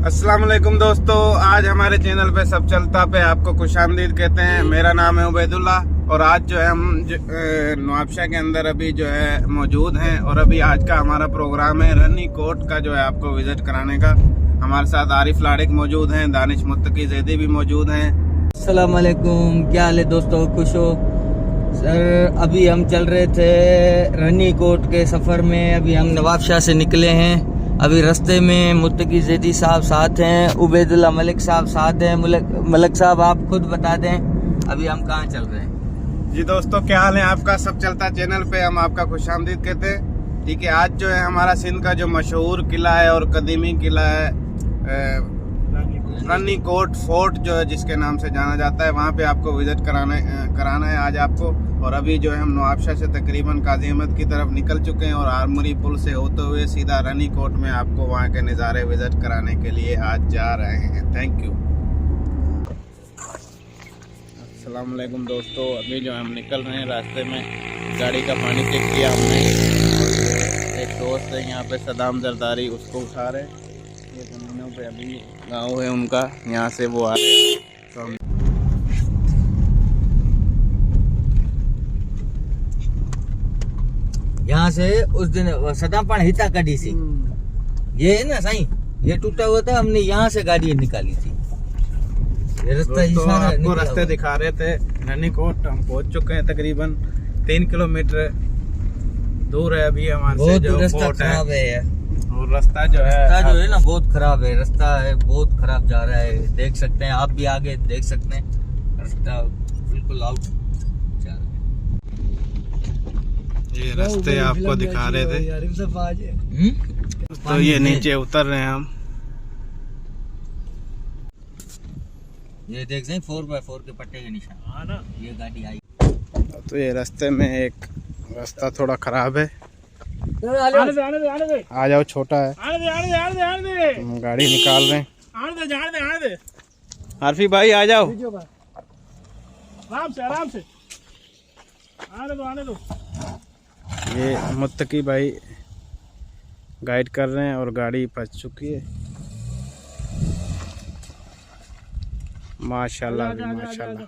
अस्सलाम वालेकुम दोस्तों, आज हमारे चैनल पे सब चलता पे आपको खुशामदीद कहते हैं। मेरा नाम है उबैदुल्ला और आज जो है हम नवाबशाह के अंदर अभी जो है मौजूद हैं और अभी आज का हमारा प्रोग्राम है रनी कोट का जो है आपको विजिट कराने का। हमारे साथ आरिफ लाड़िक मौजूद हैं, दानिश मुत्तकी ज़ैदी भी मौजूद हैं। अस्सलाम वालेकुम, क्या हाल है दोस्तों, खुश हो सर। अभी हम चल रहे थे रनी कोट के सफ़र में, अभी हम नवाबशाह से निकले हैं। अभी रास्ते में मुत्तकी ज़ैदी साहब साथ हैं, उबैदुल्ला मलिक साहब साथ हैं। मलिक साहब आप खुद बता दें अभी हम कहाँ चल रहे हैं। जी दोस्तों, क्या हाल है आपका। सब चलता चैनल पे हम आपका खुशामदीद कहते हैं। ठीक है, आज जो है हमारा सिंध का जो मशहूर किला है और कदीमी किला है रनी कोट फोर्ट जो है जिसके नाम से जाना जाता है, वहाँ पे आपको विजिट कराना है आज आपको। और अभी जो है हम नवाबशाह से तकरीबन काजी अहमद की तरफ निकल चुके हैं और आर्मरी पुल से होते हुए सीधा रनी कोट में आपको वहाँ के नज़ारे विजिट कराने के लिए आज जा रहे हैं। Thank you. अस्सलाम वालेकुम दोस्तों, अभी जो हम निकल रहे हैं, रास्ते में गाड़ी का पानी चेक किया हमने। एक दोस्त है यहाँ पे सदाम जरदारी, उसको उठा रहे हैं। ये ज़मीनों पे अभी गाँव है उनका, यहाँ से वो आ रहे हैं तो हम यहाँ से उस दिन सदाम पान हिता कड़ी सी, ये है ना साईं, ये टूटा हुआ था, हमने यहाँ से गाड़ी निकाली थी। ये रास्ता आपको रास्ते दिखा रहे थे रनी कोट। हम पहुँच चुके हैं, तकरीबन 3 किलोमीटर दूर है अभी हमारे से जो कोट है। और रास्ता जो है ना बहुत खराब है, रास्ता है बहुत खराब जा रहा है। देख सकते हैं आप भी आगे देख सकते हैं, रास्ता बिल्कुल आउट जा रहा है। ये रास्ते आपको दिखा रहे थे। तो ये नीचे उतर रहे हैं हम। ये देख सकते 4x4 के पट्टे के निशान, ये गाड़ी आई। तो ये रास्ते में एक रास्ता थोड़ा खराब है, आ जाओ, छोटा है, हम गाड़ी निकाल रहे हैं। आरफी भाई आ जाओ, आराम से आने दो। ये मुत्तकी भाई गाइड कर रहे हैं और गाड़ी फंस चुकी है। माशाल्लाह माशाल्लाह,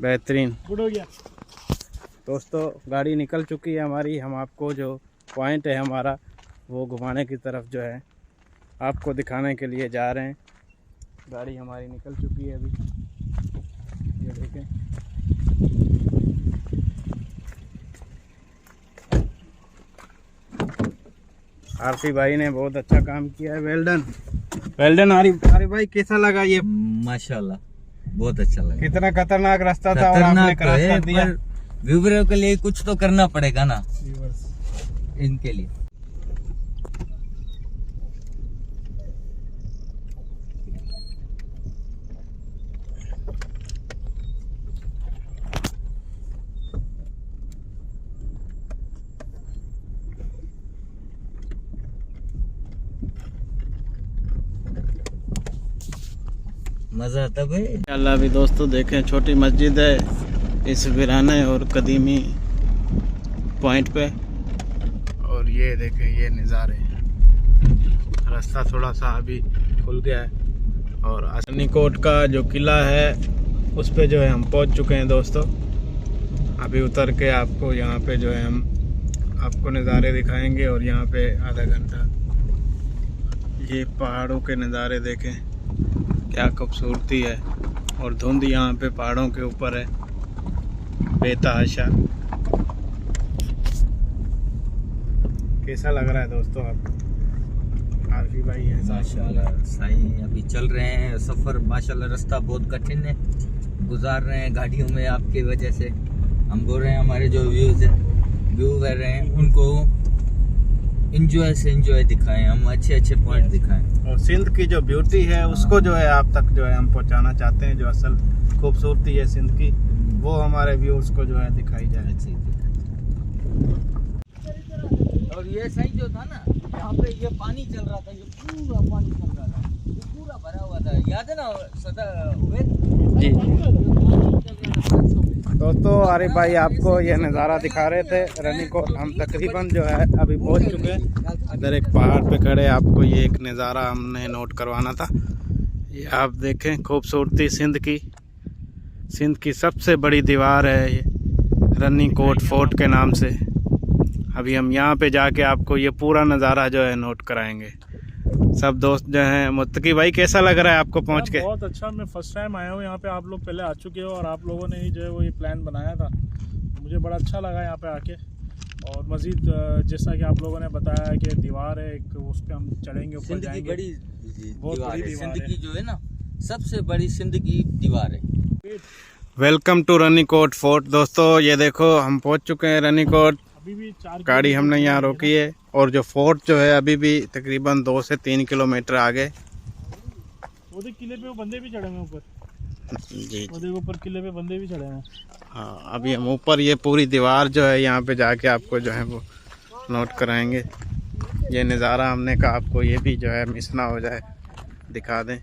बेहतरीन। गुड हो गया दोस्तों, गाड़ी निकल चुकी है हमारी। हम आपको जो पॉइंट है हमारा वो घुमाने की तरफ जो है आपको दिखाने के लिए जा रहे हैं। गाड़ी हमारी निकल चुकी है अभी, ये देखें। आरफी भाई ने बहुत अच्छा काम किया है, वेल डन आरिफ भाई। कैसा लगा ये? माशाल्लाह बहुत अच्छा लगा। कितना खतरनाक रास्ता था और आपने क्रॉस कर दिया। व्यूअर के लिए कुछ तो करना पड़ेगा ना, इनके लिए। मजा आता भाई। अल्लाह भी दोस्तों देखें, छोटी मस्जिद है इस वीराने और कदीमी पॉइंट पे। और ये देखें ये नज़ारे, रास्ता थोड़ा सा अभी खुल गया है। और रनी कोट का जो किला है उस पे जो है हम पहुंच चुके हैं दोस्तों। अभी उतर के आपको यहाँ पे जो है हम आपको नज़ारे दिखाएंगे। और यहाँ पे आधा घंटा ये पहाड़ों के नज़ारे देखें, क्या खूबसूरती है। और धुंध यहाँ पे पहाड़ों के ऊपर है बेतहाशा। कैसा लग रहा है दोस्तों आपको? आरफी भाई है माशाल्लाह साईं, अभी चल रहे हैं सफर। माशाल्लाह रास्ता बहुत कठिन है, गुजार रहे हैं गाड़ियों में आपकी वजह से। हम बोल रहे हैं हमारे जो व्यू कर रहे हैं उनको इंजॉय से इंजॉय दिखाएं, हम अच्छे पॉइंट दिखाएं। और सिंध की जो ब्यूटी है उसको जो है आप तक जो है हम पहुंचाना चाहते हैं। जो असल खूबसूरती है सिंध की वो हमारे व्यूअर्स को जो है दिखाई जाए। और ये सही जो था ना, यहाँ पे ये पानी चल रहा था, ये पूरा पानी चल रहा था, ये पूरा भरा हुआ था, याद है ना सदा जी। दोस्तों आरिफ भाई आपको ये नज़ारा दिखा रहे थे रनीकोट। हम तकरीबन जो है अभी पहुंच चुके हैं। इधर एक पहाड़ पे खड़े आपको ये एक नज़ारा हमने नोट करवाना था। ये आप देखें खूबसूरती सिंध की सबसे बड़ी दीवार है ये रनीकोट फोर्ट के नाम से। अभी हम यहाँ पे जाके आपको ये पूरा नज़ारा जो है नोट कराएंगे। सब दोस्त जो हैं। मुत्तकी भाई कैसा लग रहा है आपको पहुँच के? बहुत अच्छा। मैं फर्स्ट टाइम आया हूँ यहाँ पे। आप लोग पहले आ चुके हो और आप लोगों ने ही जो है वो ये प्लान बनाया था। मुझे बड़ा अच्छा लगा यहाँ पे आके। और मज़ीद जैसा कि आप लोगों ने बताया कि दीवार है एक, उस पर हम चढ़ेंगे, ऊपर जाएंगे। बड़ी बहुत बड़ी दीवार सिंध की जो है ना सबसे बड़ी सिंध की दीवार है। Welcome to Ranikot fort. दोस्तों ये देखो हम पहुँच चुके हैं रनीकोट। अभी भी 4 गाड़ी हमने यहाँ रोकी है और जो फोर्ट जो है अभी भी तकरीबन 2 से 3 किलोमीटर आगे। वो किले पे वो बंदे भी चढ़े हुए ऊपर जी वो ऊपर किले पे बंदे भी चढ़े हैं। हाँ, अभी हम ऊपर ये पूरी दीवार जो है यहाँ पे जाके आपको जो है वो नोट कराएंगे। ये नज़ारा हमने कहा आपको ये भी जो है मिस ना हो जाए, दिखा दें।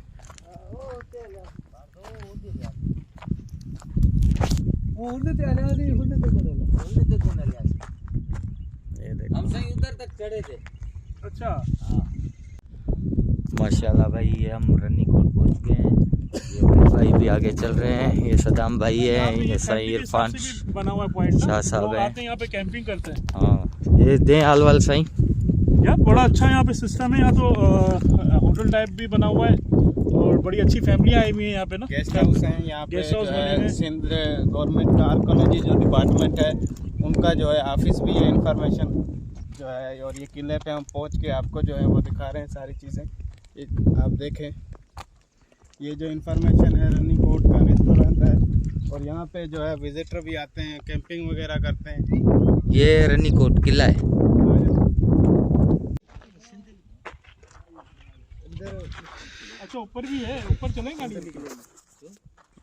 ये देखो हम सही उधर तक चढ़े थे। अच्छा माशाल्लाह भाई ये हम रनीकोट पहुंच गए हैं। ये भाई भी आगे चल रहे हैं। ये सदाम भाई है, ये सही इरफान बना हुआ पॉइंट शाह साहब है। यहाँ पे कैंपिंग करते हैं। हाँ ये दें हाल वाल सही यार बड़ा अच्छा यहाँ पे सिस्टम है। यहाँ तो होटल टाइप भी बना हुआ है और बड़ी अच्छी फैमिली आई हुई है यहाँ पे ना। गेस्ट हाउस है यहाँ पे। गेस्ट हाउस बने हैं। सिंध गवर्नमेंट का आर्कोलॉजी जो डिपार्टमेंट है उनका जो है ऑफिस भी है, इंफॉर्मेशन जो है। और ये किले पे हम पहुँच के आपको जो है वो दिखा रहे हैं सारी चीज़ें। आप देखें ये जो इंफॉर्मेशन है रनीकोट का रेस्टोरेंट है और यहाँ पे जो है विजिटर भी आते हैं, कैंपिंग वगैरह करते हैं। ये रनीकोट किला है। अच्छा ऊपर भी है, ऊपर चलेंगे गाड़ी।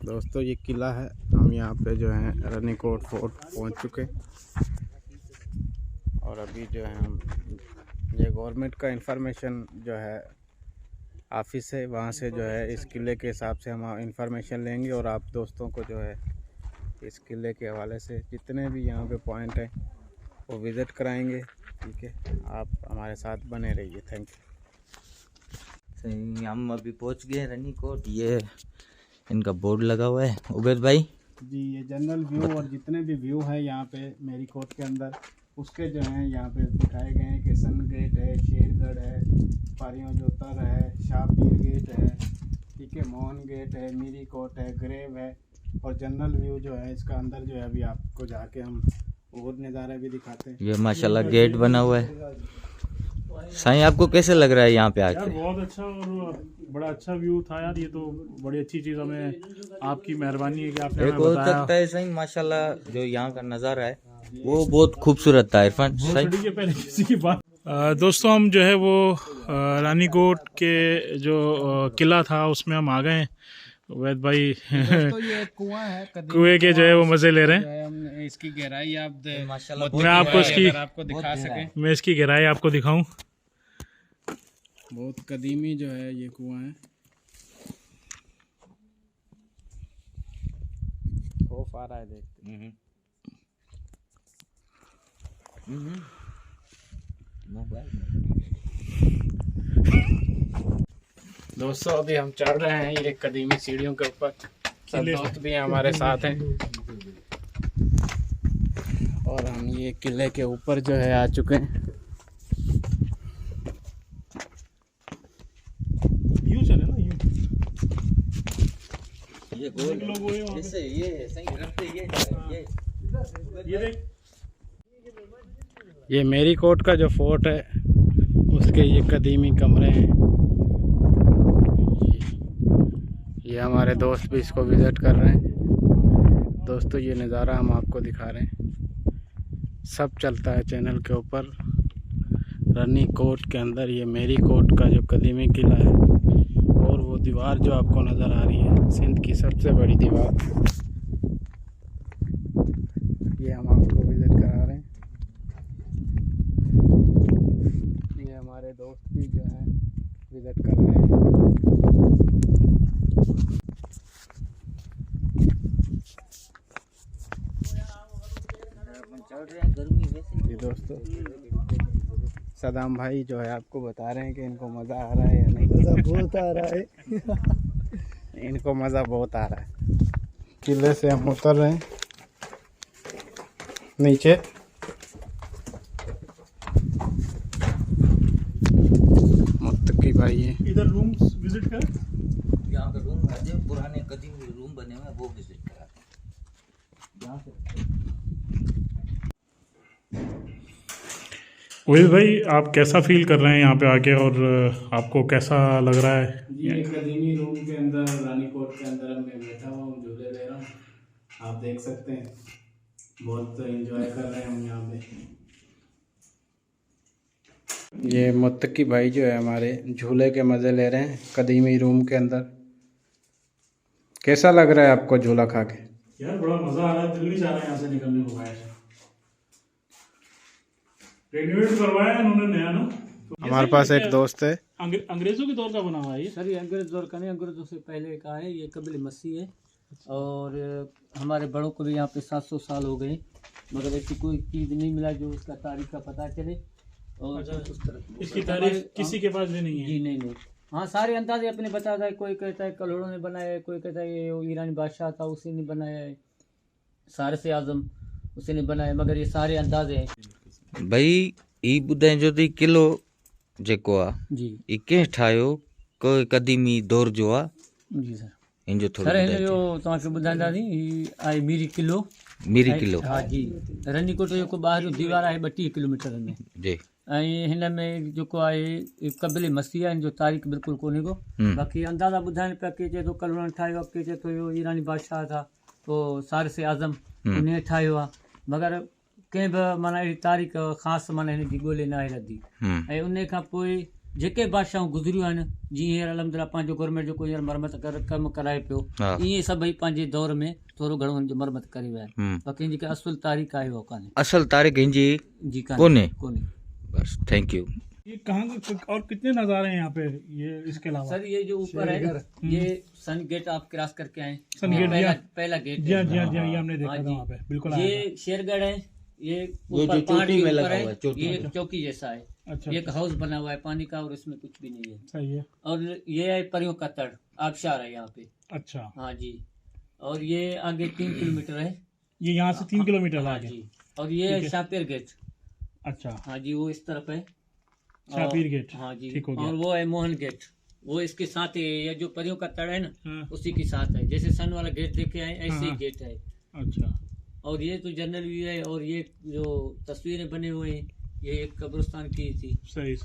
दोस्तों ये किला है। हम यहाँ पे जो है रनीकोट फोर्ट पहुँच चुके और अभी जो है हम ये गवर्नमेंट का इंफॉर्मेशन जो है ऑफिस है, वहाँ से जो है इस किले के हिसाब से हम इंफॉर्मेशन लेंगे और आप दोस्तों को जो है इस किले के हवाले से जितने भी यहाँ पे पॉइंट हैं वो विज़िट कराएंगे। ठीक है, आप हमारे साथ बने रहिए। Thank you. सही हम अभी पहुंच गए रनीकोट। ये इनका बोर्ड लगा हुआ है। उबैद भाई जी ये जनरल व्यू और जितने भी व्यू है यहाँ पे मेरी कोट के अंदर उसके जो हैं यहाँ पे दिखाए गए हैं कि सन गेट है, शेरगढ़ है, पारियों जोतर है, शाहपीर गेट है, ठीक है, मोहन गेट है, मीरी कोट है, ग्रेव है और जनरल व्यू जो है इसका अंदर जो है अभी आपको जाके हम और नज़ारा भी दिखाते हैं। ये माशाल्लाह गेट बना हुआ है। साईं आपको कैसे लग रहा है यहाँ पे यार आके? बहुत अच्छा और बड़ा अच्छा व्यू था यार। ये तो बड़ी अच्छी चीज़, हमें आपकी मेहरबानी है कि आपने एक हमें हो बताया। सकता है साईं माशाल्लाह जो यहाँ का नज़ारा है वो बहुत खूबसूरत था। इरफान साईं छोड़ी के पहले किसी की बात। दोस्तों हम जो है वो रानीकोट के जो किला था उसमें हम आ गए हैं। वैद भाई तो ये कुआं है, कुएं के जो है वो मज़े ले रहे हैं। हम इसकी गहराई आप माशाल्लाह मैं आपको इसकी आपको दिखा सकें। मैं इसकी गहराई आपको दिखाऊं। बहुत कदीमी जो है ये कुआं है। खौफ आ रहा है देखते। दोस्तों अभी हम चढ़ रहे हैं ये कदीमी सीढ़ियों के ऊपर। सब दोस्त भी हमारे साथ हैं और हम ये किले के ऊपर जो है आ चुके हैं। यूं चले ना, यूं ये लोग वो हैं वहाँ पे। जैसे ये सही रखते ये ये देख ये मेरी कोट का जो फोर्ट है उसके ये कदीमी कमरे हैं। ये हमारे दोस्त भी इसको विज़िट कर रहे हैं। दोस्तों ये नज़ारा हम आपको दिखा रहे हैं। सब चलता है चैनल के ऊपर। रनीकोट के अंदर ये मेरी कोट का जो कदीमी किला है और वो दीवार जो आपको नज़र आ रही है सिंध की सबसे बड़ी दीवार, ये हम आपको विज़िट करा रहे हैं। ये हमारे दोस्त भी जो है विज़िट कर रहे हैं। चढ़ रहे हैं गर्मी वैसे। जी दोस्तों, सदाम भाई जो है आपको बता रहे हैं कि इनको मज़ा आ रहा है या नहीं। मज़ा बहुत आ रहा है। इनको मज़ा बहुत आ रहा है। किले से हम उतर रहे हैं नीचे। मुत्तकी भाई है। इधर रूम्स विजिट कर। यहाँ पे रूम है, जो पुराने कदीमी रूम बने हुए हैं वो विजिट करा यहाँ से। वही भाई, आप कैसा फील कर रहे हैं यहाँ पे आके, और आपको कैसा लग रहा है? ये कदीमी रूम के अंदर, रानी कोट के अंदर मैं बैठा हुआ हूँ, झूले ले रहा हूँ। आप देख सकते हैं, बहुत एंजॉय कर रहे हैं हम यहाँ पे। ये मुत्तकी भाई जो है हमारे, झूले के मज़े ले रहे हैं कदीमी रूम के अंदर। कैसा लग रहा है आपको झूला खा के? यार बड़ा मजा आ रहा है, दिल नहीं चाह रहा है यहाँ से निकलने को बाहर। रेनोवेट करवाया है उन्होंने नया ना। तो हमारे पास एक दोस्त है। अंग्रेजों के दौर का बना हुआ है ये। सर ये अंग्रेज दौर का नहीं, अंग्रेजों से पहले का है। ये कबीले मसीह है, और हमारे बड़ों को भी यहाँ पे 700 साल हो गए, मगर ऐसी कोई चीज़ नहीं मिला जो उसका तारीख का पता चले। और उस तरह इसकी तारीख किसी के पास भी नहीं है। जी नहीं। हाँ, सारे अंदाजे अपने बताता है। कोई कहता है कलोड़ों ने बनाया है, कोई कहता है ये ईरानी बादशाह था उसी ने बनाया है, सारे से आजम उसी ने बनाया, मगर ये सारे अंदाजे हैं। भाई ई ॿुधाए जो थी किलो जेको आहे जी ई कंहिं ठाहियो, कोई क़दीमी दौर जो आहे, जी सर। इन जो थोरो सर हिन ॿुधाइजो। जो तव्हांखे ॿुधाईंदासीं, हीअ आहे मीरी किलो। मीरी किलो। हा जी। रनीकोट जो जेको ॿाहिरियों दीवार आहे 32 किलोमीटर में। जी। ऐं हिन में जेको आहे कबिले मसीह आहे, हिन जो तारीख़ बिल्कुलु कोन्हे को। बाक़ी अंदाज़ा ॿुधाइनि पिया, के चए थो कलवण ठाहियो, के चए थो इहो ईरानी बादशाह था, पोइ सारिस आज़म उन ठाहियो आहे, मगर कंहिं बि माना अहिड़ी तारीख़ ख़ासि माना हिन जी ॻोल्हे न आहे रधी। ऐं उन खां पोइ जेके बादशाहूं गुज़रियूं आहिनि, जीअं हींअर अलहमदिल्ला पंहिंजो गवर्नमेंट जेको हींअर मरमत कमु कराए पियो, ईअं सभई पंहिंजे दौर में थोरो घणो हुन जो मरमत करे विया आहिनि। बाक़ी जेके असुल तारीख़ आहे उहा कान्हे। असल तारीख़ हिनजी जी कोन्हे। कोन्हे। बस थैंक यू। ये कहाँ और कितने नज़ारे हैं यहाँ पे ये इसके अलावा? सर ये जो ऊपर है, ये सन गेट आप क्रॉस करके आए। सन गेट पहला गेट। जी हाँ, ये हमने देखा था वहाँ पे, बिल्कुल। ये शेरगढ़ है, ये जो ऊपर पहाड़ चोटी के में ऊपर लगा है, हुआ है, चोटी ये चौकी जैसा है। अच्छा, एक हाउस बना हुआ है पानी का, और इसमें कुछ भी नहीं है। सही है। और ये है परियों का तट, आबशार है यहाँ पे। अच्छा, हाँ जी। और ये आगे 3 किलोमीटर है, ये यहाँ से 3 किलोमीटर हाँ आगे। जी। और ये है शापेर गेट। अच्छा, हाँ जी, वो इस तरफ है शापीर गेट। हाँ जी। ठीक हो गया। और वो है मोहन गेट, वो इसके साथ ही है। ये जो परियों का तट है ना, हाँ, उसी के साथ है। जैसे सन वाला गेट देखे आए, ऐसे ही हाँ। गेट है। अच्छा, और ये तो जनरल व्यू है। और ये जो तस्वीरें बने हुए हैं, ये एक कब्रिस्तान की थी। सही।